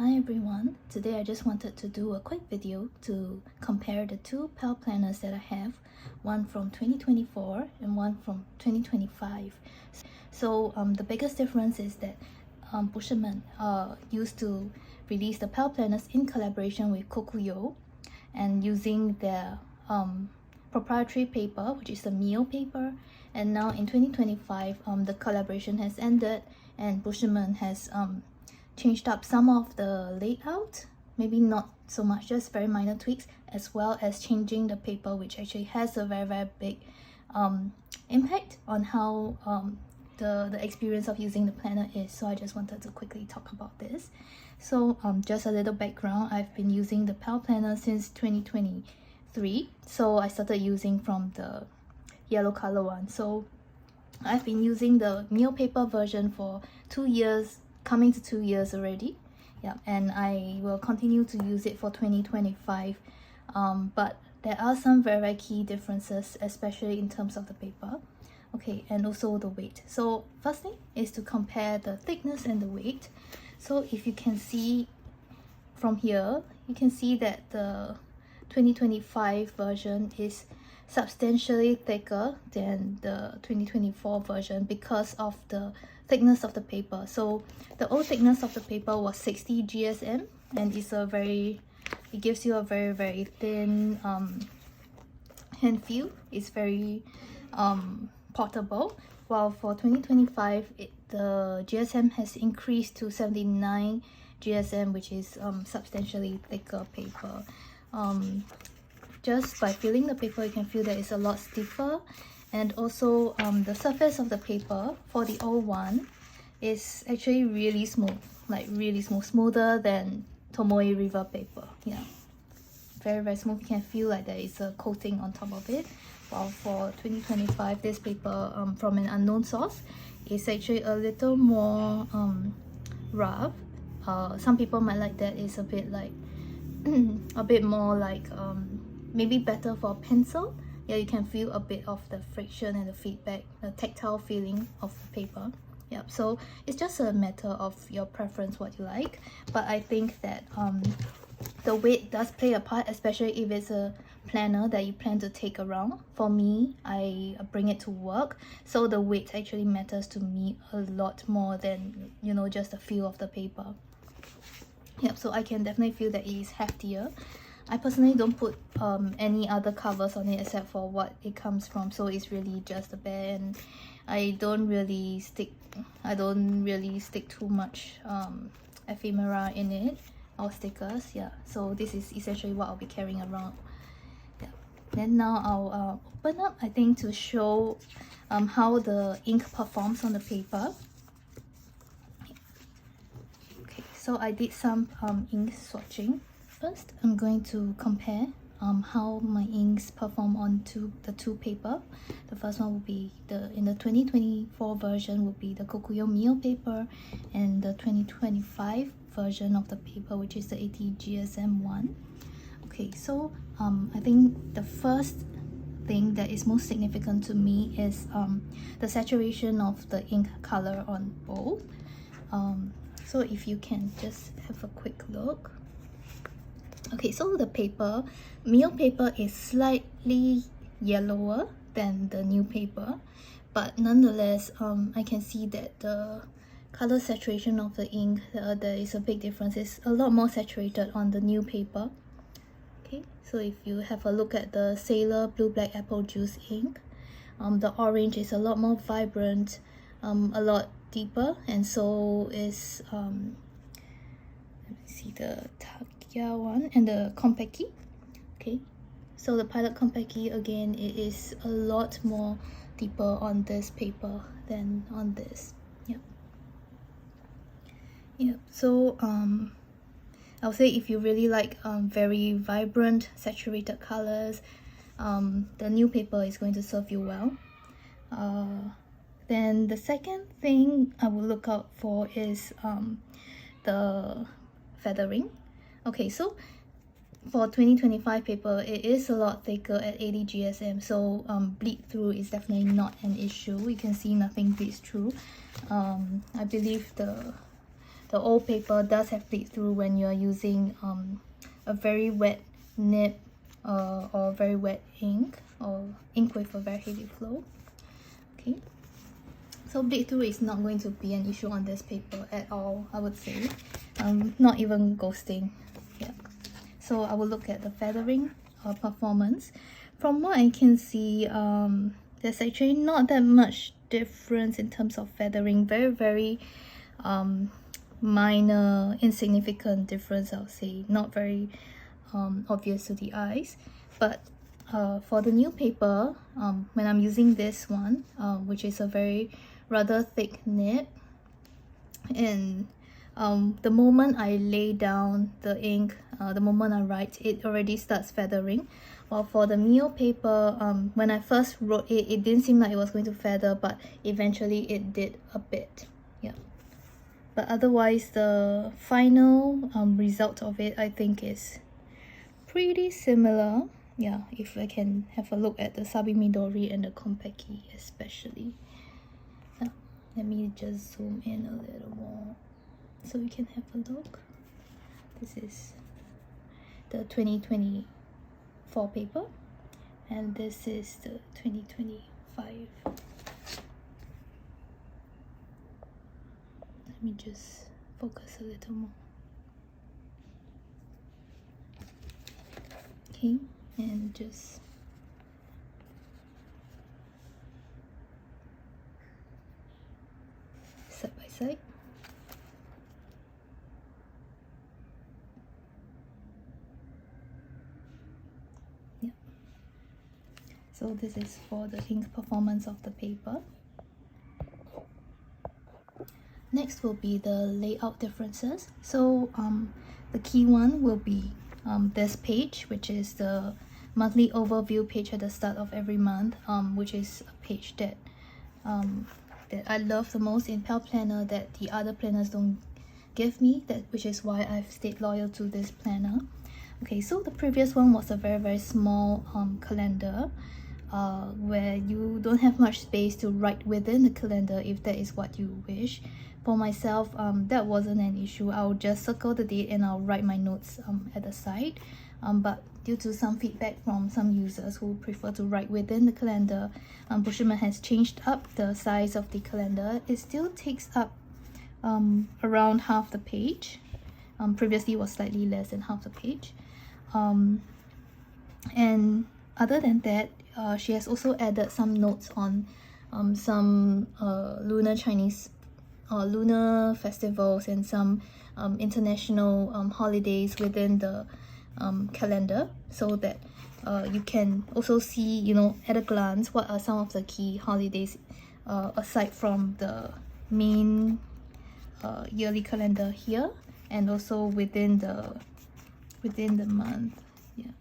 Hi everyone, today I just wanted to do a quick video to compare the two PAL planners that I have, one from 2024 and one from 2025. So the biggest difference is that Bushimen used to release the PAL planners in collaboration with Kokuyo and using their proprietary paper, which is the Mio paper, and now in 2025 the collaboration has ended and Bushimen has changed up some of the layout, maybe not so much, just very minor tweaks, as well as changing the paper, which actually has a very big impact on how the experience of using the planner is. So I just wanted to quickly talk about this. So just a little background, I've been using the PAL planner since 2023, so I started using from the yellow color one. So I've been using the Mio paper version for 2 years, coming to 2 years already. Yeah, and I will continue to use it for 2025, but there are some very key differences, especially in terms of the paper, okay, and also the weight. So first thing is to compare the thickness and the weight. So if you can see from here, you can see that the 2025 version is substantially thicker than the 2024 version because of the thickness of the paper. So the old thickness of the paper was 60 GSM, and it gives you a very thin hand feel. It's very portable, while for 2025 the GSM has increased to 79 GSM, which is substantially thicker paper. Just by feeling the paper, you can feel that it's a lot stiffer, and also the surface of the paper for the old one is actually really smooth, like really smooth, smoother than Tomoe River paper. Yeah, very smooth. You can feel like there is a coating on top of it, while for 2025 this paper from an unknown source is actually a little more rough. Some people might like that. It's a bit like a bit more like maybe better for pencil. Yeah, you can feel a bit of the friction and the feedback, the tactile feeling of the paper. Yeah, so it's just a matter of your preference, what you like. But I think that the weight does play a part, especially if it's a planner that you plan to take around. For me, I bring it to work, so the weight actually matters to me a lot more than, you know, just the feel of the paper. Yep, so I can definitely feel that it is heftier. I personally don't put any other covers on it except for what it comes from, so it's really just a bare, and I don't really stick too much ephemera in it or stickers. Yeah, so this is essentially what I'll be carrying around. Yeah, then now I'll open up, I think, to show how the ink performs on the paper. Okay, so I did some ink swatching. First, I'm going to compare how my inks perform on the two paper. The first one will be in the 2024 version will be the Kokuyo Mio paper, and the 2025 version of the paper, which is the 80 GSM one. Okay, so I think the first thing that is most significant to me is the saturation of the ink color on both. So if you can just have a quick look. Okay, so the paper, Mio paper, is slightly yellower than the new paper, but nonetheless, I can see that the color saturation of the ink, there is a big difference. It's a lot more saturated on the new paper. Okay, so if you have a look at the Sailor Blue Black Apple Juice ink, the orange is a lot more vibrant, a lot deeper, and so is let me see the one and the compact key. Okay, so the Pilot compact key, again, it is a lot more deeper on this paper than on this. Yep, so I would say if you really like very vibrant saturated colors, the new paper is going to serve you well. Then the second thing I will look out for is the feathering. Okay, so for 2025 paper, it is a lot thicker at 80 GSM, so bleed through is definitely not an issue. You can see nothing bleeds through. I believe the the old paper does have bleed through when you are using a very wet nib or very wet ink, or ink with a very heavy flow. Okay, so bleed through is not going to be an issue on this paper at all, I would say. Not even ghosting. Yeah. So I will look at the feathering performance. From what I can see, there's actually not that much difference in terms of feathering. Very minor, insignificant difference, I'll say. Not very obvious to the eyes. But for the new paper, when I'm using this one, which is a rather thick nib, and the moment I lay down the ink, the moment I write, it already starts feathering. While for the Mio paper, when I first wrote it, it didn't seem like it was going to feather, but eventually it did a bit. Yeah. But otherwise, the final result of it, I think, is pretty similar. Yeah, if I can have a look at the Sabi Midori and the Konpeki especially. Yeah. Let me just zoom in a little more so you can have a look. This is the 2024 paper, and this is the 2025. Let me just focus a little more. Okay, and just side by side. Yeah. So this is for the ink performance of the paper. Next will be the layout differences. So the key one will be this page, which is the monthly overview page at the start of every month, which is a page that I love the most in PAL planner, that the other planners don't give me, which is why I've stayed loyal to this planner. Okay, so the previous one was a very small calendar, where you don't have much space to write within the calendar if that is what you wish. For myself, that wasn't an issue. I'll just circle the date and I'll write my notes at the side. But due to some feedback from some users who prefer to write within the calendar, Bushimen has changed up the size of the calendar. It still takes up around half the page. Previously was slightly less than half the page. And other than that, she has also added some notes on some lunar festivals and some international holidays within the calendar, so that you can also see, you know, at a glance, what are some of the key holidays aside from the main yearly calendar here, and also within the month. Yeah,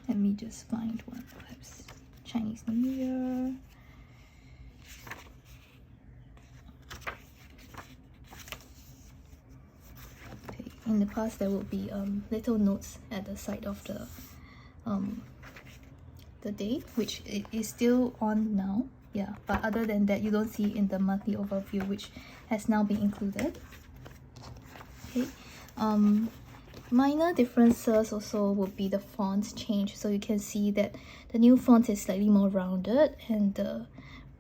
let me just find one. Perhaps Chinese New Year. In the past, there would be little notes at the side of the day, which is still on now. Yeah, but other than that, you don't see in the monthly overview, which has now been included. Okay, minor differences also would be the fonts change. So you can see that the new font is slightly more rounded, and the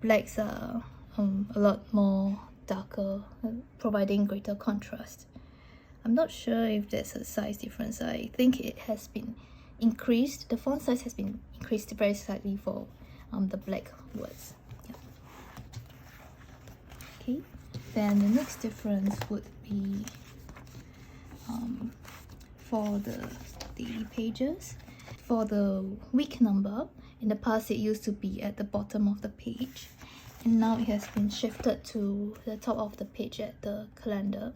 blacks are a lot more darker, providing greater contrast. I'm not sure if there's a size difference. I think it has been increased. The font size has been increased very slightly for the black words. Yeah. Okay, then the next difference would be for the daily pages. For the week number, in the past it used to be at the bottom of the page, and now it has been shifted to the top of the page at the calendar.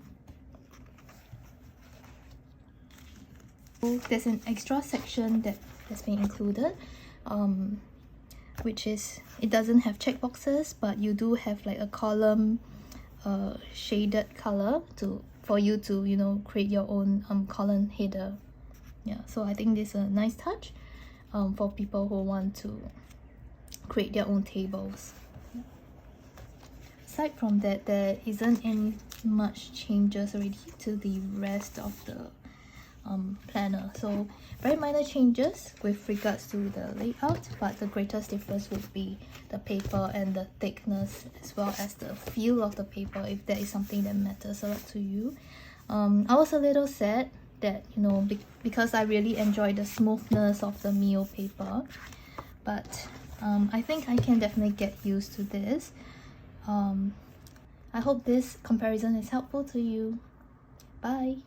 There's an extra section that has been included, which is, it doesn't have checkboxes, but you do have like a column shaded color for you to, you know, create your own column header. Yeah, so I think this is a nice touch for people who want to create their own tables. aside from that, there isn't any much changes already to the rest of the planner. So very minor changes with regards to the layout, but the greatest difference would be the paper and the thickness, as well as the feel of the paper, if that is something that matters a lot to you. I was a little sad that, you know, because I really enjoyed the smoothness of the Mio paper, but I think I can definitely get used to this. I hope this comparison is helpful to you. Bye.